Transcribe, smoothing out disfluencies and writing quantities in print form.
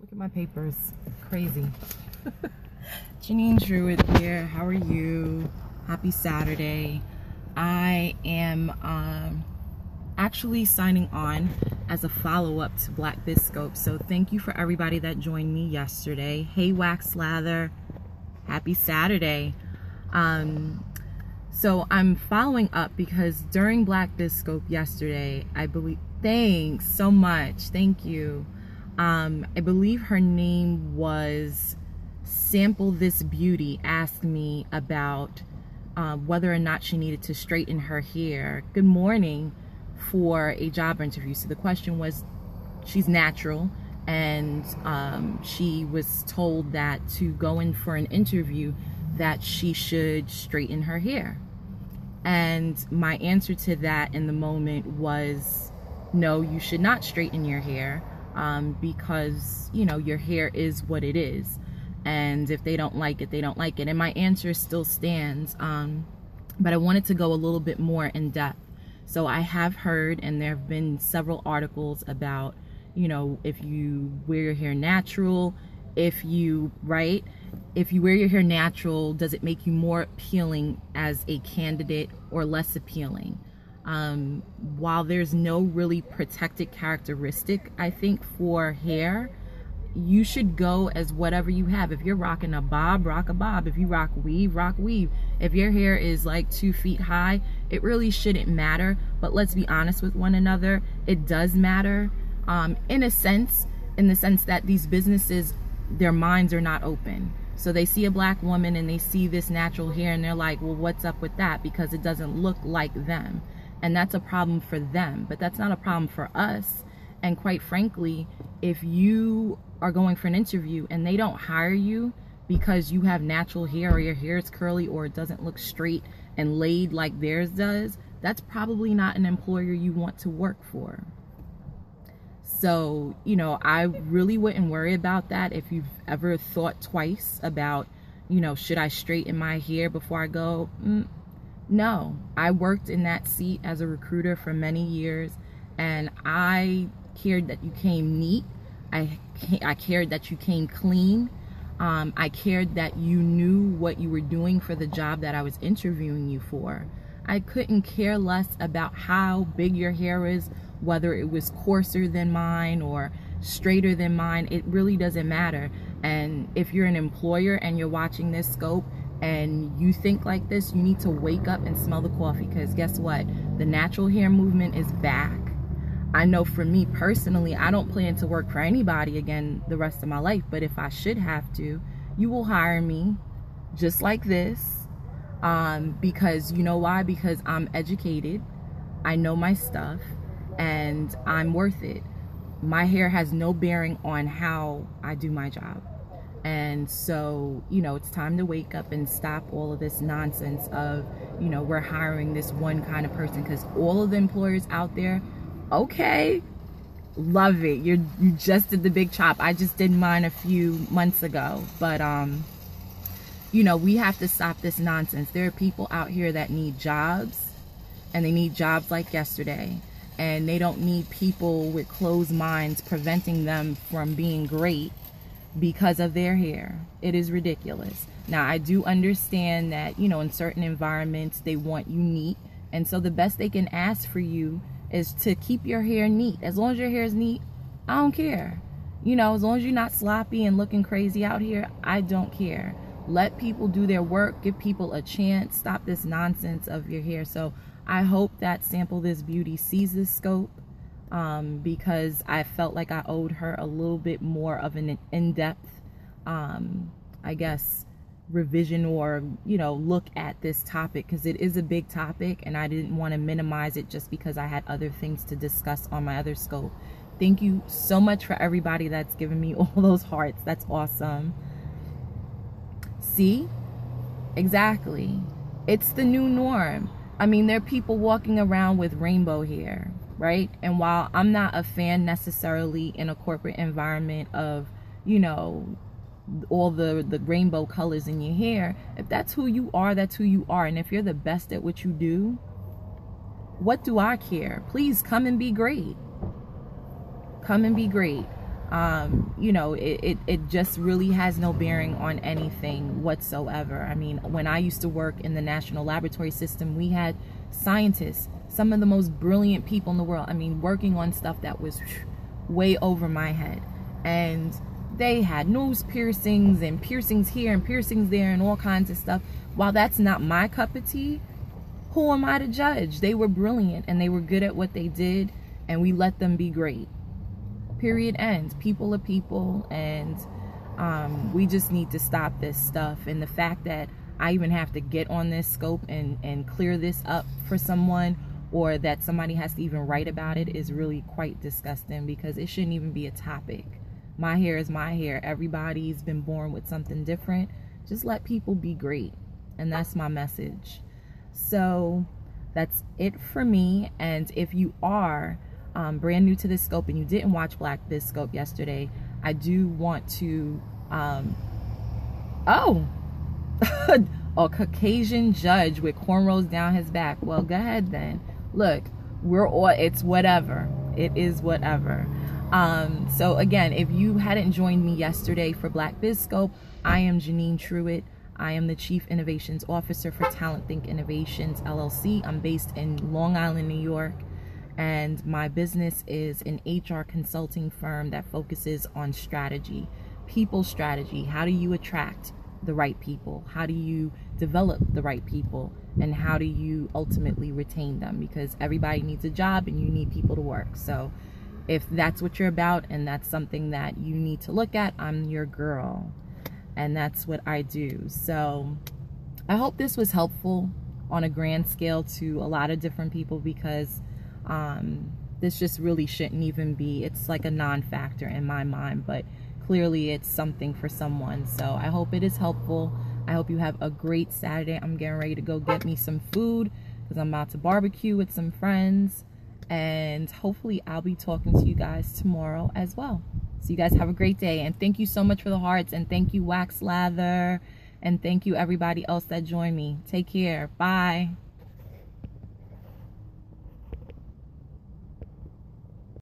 Look at my papers. Crazy. Janine Druid here. How are you? Happy Saturday. I am actually signing on as a follow-up to Black Biscope. So thank you for everybody that joined me yesterday. Hey, Wax Slather. Happy Saturday. So I'm following up because during Black Biscope yesterday, I believe, thanks so much. Thank you. I believe her name was Sample This Beauty, asked me about whether or not she needed to straighten her hair. Good morning, for a job interview. So the question was, she's natural, and she was told that to go in for an interview that she should straighten her hair. And my answer to that in the moment was, no, you should not straighten your hair, because, you know, your hair is what it is. And if they don't like it, they don't like it. And my answer still stands, but I wanted to go a little bit more in depth. So I have heard, and there have been several articles about, you know, if you wear your hair natural, if you wear your hair natural, does it make you more appealing as a candidate or less appealing? While there's no really protected characteristic, I think, for hair, you should go as whatever you have. If you're rocking a bob, rock a bob. If you rock weave. If your hair is like 2 feet high, it really shouldn't matter. But let's be honest with one another, it does matter, in the sense that these businesses, their minds are not open. So they see a black woman and they see this natural hair and they're like, well, what's up with that? Because it doesn't look like them. And that's a problem for them, but that's not a problem for us. And quite frankly, if you are going for an interview and they don't hire you because you have natural hair, or your hair is curly, or it doesn't look straight and laid like theirs does, that's probably not an employer you want to work for. So, you know, I really wouldn't worry about that. If you've ever thought twice about, you know, should I straighten my hair before I go? No. I worked in that seat as a recruiter for many years, and I cared that you came neat. I cared that you came clean. I cared that you knew what you were doing for the job that I was interviewing you for. I couldn't care less about how big your hair is, whether it was coarser than mine or straighter than mine. It really doesn't matter. And if you're an employer and you're watching this scope and you think like this, you need to wake up and smell the coffee, because guess what? The natural hair movement is back. I know for me personally, I don't plan to work for anybody again the rest of my life, but if I should have to, you will hire me just like this, because you know why? Because I'm educated, I know my stuff, and I'm worth it. My hair has no bearing on how I do my job. And so, you know, it's time to wake up and stop all of this nonsense of, you know, we're hiring this one kind of person, because all of the employers out there, okay, love it. You just did the big chop. I just did mine a few months ago. But, you know, we have to stop this nonsense. There are people out here that need jobs, and they need jobs like yesterday. And they don't need people with closed minds preventing them from being great because of their hair. It is ridiculous. Now, I do understand that, you know, in certain environments, they want you neat. And so the best they can ask for you is to keep your hair neat. As long as your hair is neat, I don't care. You know, as long as you're not sloppy and looking crazy out here, I don't care. Let people do their work. Give people a chance. Stop this nonsense of your hair. So I hope that Sample This Beauty sees this scope, because I felt like I owed her a little bit more of an in-depth, I guess, revision, or, you know, look at this topic, because it is a big topic and I didn't want to minimize it just because I had other things to discuss on my other scope. Thank you so much for everybody that's given me all those hearts. That's awesome. See? Exactly. It's the new norm. I mean, there are people walking around with rainbow hair, right? And while I'm not a fan necessarily in a corporate environment of, you know, all the rainbow colors in your hair, if that's who you are, that's who you are. And if you're the best at what you do, what do I care? Please come and be great. Come and be great. You know, it just really has no bearing on anything whatsoever. I mean, when I used to work in the national laboratory system, we had scientists, some of the most brilliant people in the world. I mean, working on stuff that was way over my head. And they had nose piercings and piercings here and piercings there and all kinds of stuff. While that's not my cup of tea, who am I to judge? They were brilliant and they were good at what they did, and we let them be great. Period, end. People are people, and we just need to stop this stuff. And the fact that I even have to get on this scope and clear this up for someone, or that somebody has to even write about it, is really quite disgusting, because it shouldn't even be a topic. My hair is my hair. Everybody's been born with something different. Just let people be great, and that's my message. So that's it for me. And if you are brand new to this scope and you didn't watch Black Biz Scope yesterday, I do want to a Caucasian judge with cornrows down his back. Well, go ahead then. Look, we're all, it's whatever. It is whatever. So again, if you hadn't joined me yesterday for Black Biz Scope, I am Janine Truitt. I am the Chief Innovations Officer for Talent Think Innovations, LLC. I'm based in Long Island, New York, and my business is an HR consulting firm that focuses on strategy, people strategy. How do you attract the right people? How do you develop the right people? And how do you ultimately retain them? Because everybody needs a job and you need people to work. So if that's what you're about and that's something that you need to look at, I'm your girl. And that's what I do. So I hope this was helpful on a grand scale to a lot of different people, because this just really shouldn't even be, it's like a non-factor in my mind, but clearly it's something for someone. So I hope it is helpful. I hope you have a great Saturday. I'm getting ready to go get me some food because I'm about to barbecue with some friends, and hopefully I'll be talking to you guys tomorrow as well. So you guys have a great day, and thank you so much for the hearts, and thank you Wax Lather, and thank you everybody else that joined me. Take care. Bye.